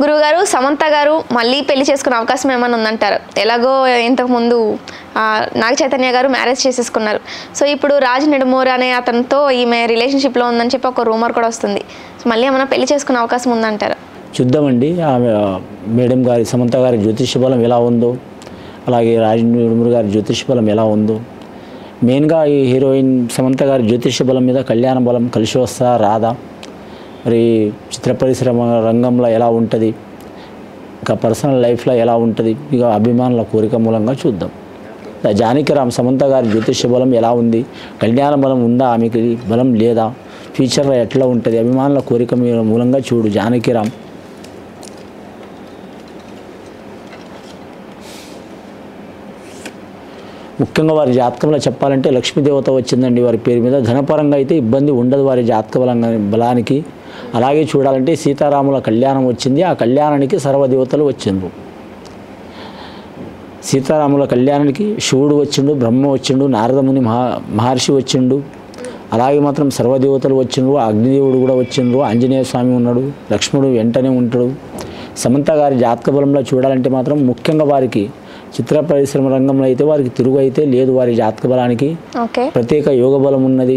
గురుగారు సమంత గారు మళ్ళీ పెళ్లి చేసుకునే అవకాశం ఏమైనా ఉందంటారు? ఎలాగో ఇంతకుముందు నాగ చైతన్య గారు మ్యారేజ్ చేసేసుకున్నారు. సో ఇప్పుడు రాజ్ నెడుమూరి అనే అతనితో ఈమె రిలేషన్షిప్లో ఉందని చెప్పి ఒక రూమర్ కూడా వస్తుంది. సో మళ్ళీ ఏమైనా పెళ్లి చేసుకునే అవకాశం ఉందంటారు? చూద్దామండి. ఆమె మేడం గారి సమంత గారి జ్యోతిష్య బలం ఎలా ఉందో, అలాగే రాజ్ నెడుమూరి గారి జ్యోతిష్య బలం ఎలా ఉందో, మెయిన్గా ఈ హీరోయిన్ సమంత గారి జ్యోతిష్య బలం మీద కళ్యాణ బలం కలిసి వస్తా రాదా, మరి చిత్ర పరిశ్రమ రంగంలో ఎలా ఉంటుంది, ఇంకా పర్సనల్ లైఫ్లో ఎలా ఉంటుంది, ఇక అభిమానుల కోరిక మూలంగా చూద్దాం. జానకిరామ్ సమంత గారి జ్యోతిష్య బలం ఎలా ఉంది, కళ్యాణ బలం ఉందా, ఆమెకి బలం లేదా, ఫ్యూచర్లో ఎట్లా ఉంటుంది, అభిమానుల కోరిక మూలంగా చూడు. జానకిరామ్ ముఖ్యంగా వారి జాతకంలో చెప్పాలంటే లక్ష్మీదేవత వచ్చిందండి వారి పేరు మీద. ధనపరంగా అయితే ఇబ్బంది ఉండదు వారి జాతక బలానికి. అలాగే చూడాలంటే సీతారాముల కళ్యాణం వచ్చింది, ఆ కళ్యాణానికి సర్వదేవతలు వచ్చిండ్రు. సీతారాముల కళ్యాణానికి శివుడు వచ్చిండు, బ్రహ్మ వచ్చిండు, నారదముని మహర్షి వచ్చిండు, అలాగే మాత్రం సర్వదేవతలు వచ్చిండ్రు, అగ్నిదేవుడు కూడా వచ్చిండ్రు, ఆంజనేయ స్వామి ఉన్నాడు, లక్ష్మణుడు వెంటనే ఉంటాడు. సమంత గారి జాతక బలంలో చూడాలంటే మాత్రం ముఖ్యంగా వారికి చిత్ర పరిశ్రమ రంగంలో అయితే వారికి తిరుగు అయితే లేదు. వారి జాతక బలానికి ప్రత్యేక యోగ బలం ఉన్నది.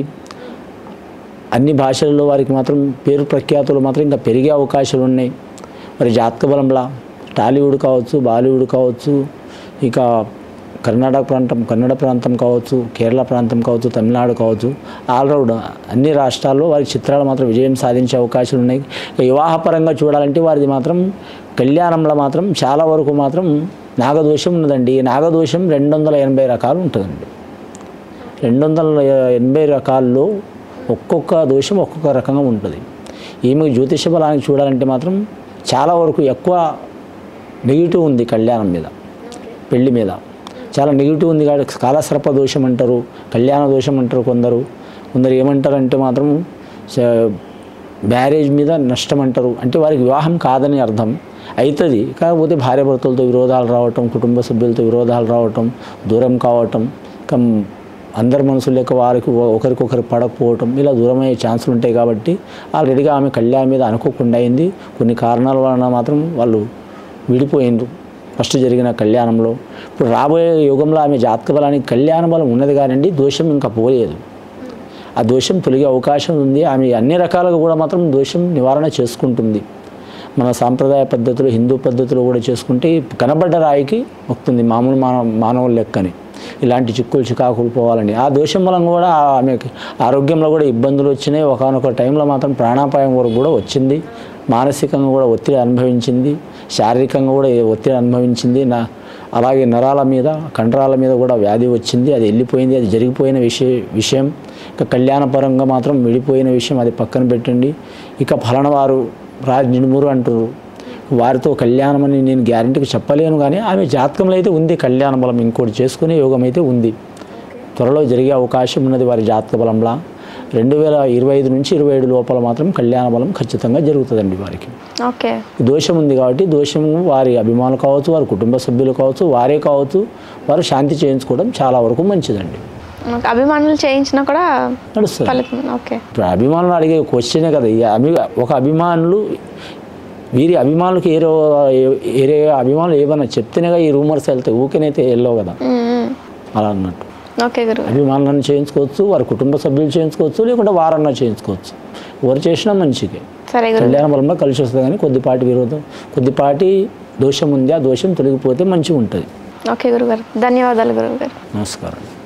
అన్ని భాషల్లో వారికి మాత్రం పేరు ప్రఖ్యాతులు మాత్రం ఇంకా పెరిగే అవకాశాలు ఉన్నాయి. మరి జాతక బలంలా టాలీవుడ్ కావచ్చు, బాలీవుడ్ కావచ్చు, ఇక కన్నడ ప్రాంతం కావచ్చు, కేరళ ప్రాంతం కావచ్చు, తమిళనాడు కావచ్చు, ఆల్రౌండ్ అన్ని రాష్ట్రాల్లో వారి చిత్రాలు మాత్రం విజయం సాధించే అవకాశాలు ఉన్నాయి. వివాహపరంగా చూడాలంటే వారిది మాత్రం కళ్యాణంలో మాత్రం చాలా వరకు మాత్రం నాగదోషం ఉన్నదండి. నాగదోషం 280 రకాలు ఉంటుందండి. 280 రకాల్లో ఒక్కొక్క దోషం ఒక్కొక్క రకంగా ఉంటుంది. ఈమె జ్యోతిష బలానికి చూడాలంటే మాత్రం చాలా వరకు ఎక్కువ నెగిటివ్ ఉంది కళ్యాణం మీద, పెళ్లి మీద చాలా నెగిటివ్ ఉంది. కాబట్టి కాలసర్ప దోషం అంటారు, కళ్యాణ దోషం అంటారు కొందరు ఏమంటారంటే మాత్రం మ్యారేజ్ మీద నష్టం అంటారు. అంటే వారికి వివాహం కాదని అర్థం. అవుతుంది, కాకపోతే భార్యాభర్తలతో విరోధాలు రావటం, కుటుంబ సభ్యులతో విరోధాలు రావటం, దూరం కావటం, అందరి మనసులు లేక వారికి ఒకరికొకరు పడకపోవటం, ఇలా దూరమయ్యే ఛాన్సులు ఉంటాయి. కాబట్టి ఆల్రెడీగా ఆమె కళ్యాణం మీద అనుకోకుండా అయింది. కొన్ని కారణాల వలన మాత్రం వాళ్ళు విడిపోయిండ్రు ఫస్ట్ జరిగిన కళ్యాణంలో. ఇప్పుడు రాబోయే యుగంలో ఆమె జాతక బలానికి కళ్యాణ బలం ఉన్నది కానండి, దోషం ఇంకా పోలేదు. ఆ దోషం తొలగే అవకాశం ఉంది. ఆమె అన్ని రకాలుగా కూడా మాత్రం దోషం నివారణ చేసుకుంటుంది. మన సాంప్రదాయ పద్ధతులు, హిందూ పద్ధతులు కూడా చేసుకుంటే కనబడ్డ రాయికి వస్తుంది మామూలు మానవుల లెక్కని. ఇలాంటి చిక్కులు చికాకులు పోవాలని ఆ దోషం వలన కూడా ఆమెకి ఆరోగ్యంలో కూడా ఇబ్బందులు వచ్చినాయి. ఒకనొక టైంలో మాత్రం ప్రాణాపాయం వరకు కూడా వచ్చింది. మానసికంగా కూడా ఒత్తిడి అనుభవించింది, శారీరకంగా కూడా ఒత్తిడి అనుభవించింది. అలాగే నరాల మీద, కండరాల మీద కూడా వ్యాధి వచ్చింది. అది వెళ్ళిపోయింది, అది జరిగిపోయిన విషయం. ఇక కళ్యాణపరంగా మాత్రం విడిపోయిన విషయం అది పక్కన పెట్టండి. ఇక ఫలానవారు రాజ్ నెడుమూరి అంటారు, వారితో కళ్యాణం అని నేను గ్యారెంటీకి చెప్పలేను. కానీ ఆమె జాతకంలో అయితే ఉంది కళ్యాణ బలం, ఇంకోటి చేసుకునే యోగం అయితే ఉంది. త్వరలో జరిగే అవకాశం ఉన్నది వారి జాతక బలంలా. 2025 నుంచి 27 లోపల మాత్రం కళ్యాణ బలం ఖచ్చితంగా జరుగుతుందండి వారికి. దోషం ఉంది కాబట్టి దోషం వారి అభిమానులు కావచ్చు, వారి కుటుంబ సభ్యులు కావచ్చు, వారే కావచ్చు, వారు శాంతి చేయించుకోవడం చాలా వరకు మంచిదండి. అభిమానులు చేయించినా కూడా నడుస్తుంది. ఇప్పుడు అభిమానులు అడిగే క్వశ్చనే కదా, ఒక అభిమానులు వీరి అభిమానులకు ఏరే అభిమానులు ఏమన్నా చెప్తేనేగా ఈ రూమర్స్ వెళ్తాయి, ఊరికేనైతే వెళ్ళవు కదా. అలా అన్నట్టు అభిమానులను చేయించుకోవచ్చు, వారి కుటుంబ సభ్యులు చేయించుకోవచ్చు, లేకుంటే వారన్నా చేయించుకోవచ్చు. ఎవరు చేసినా మంచిగా కళ్యాణ బలంలో కలిసి వస్తుంది. కానీ కొద్దిపాటి విరోధం, కొద్దిపాటి దోషం ఉంది, ఆ దోషం తొలగిపోతే మంచిగా ఉంటుంది. ఓకే గురుగారు, ధన్యవాదాలు గురుగారు. నమస్కారం.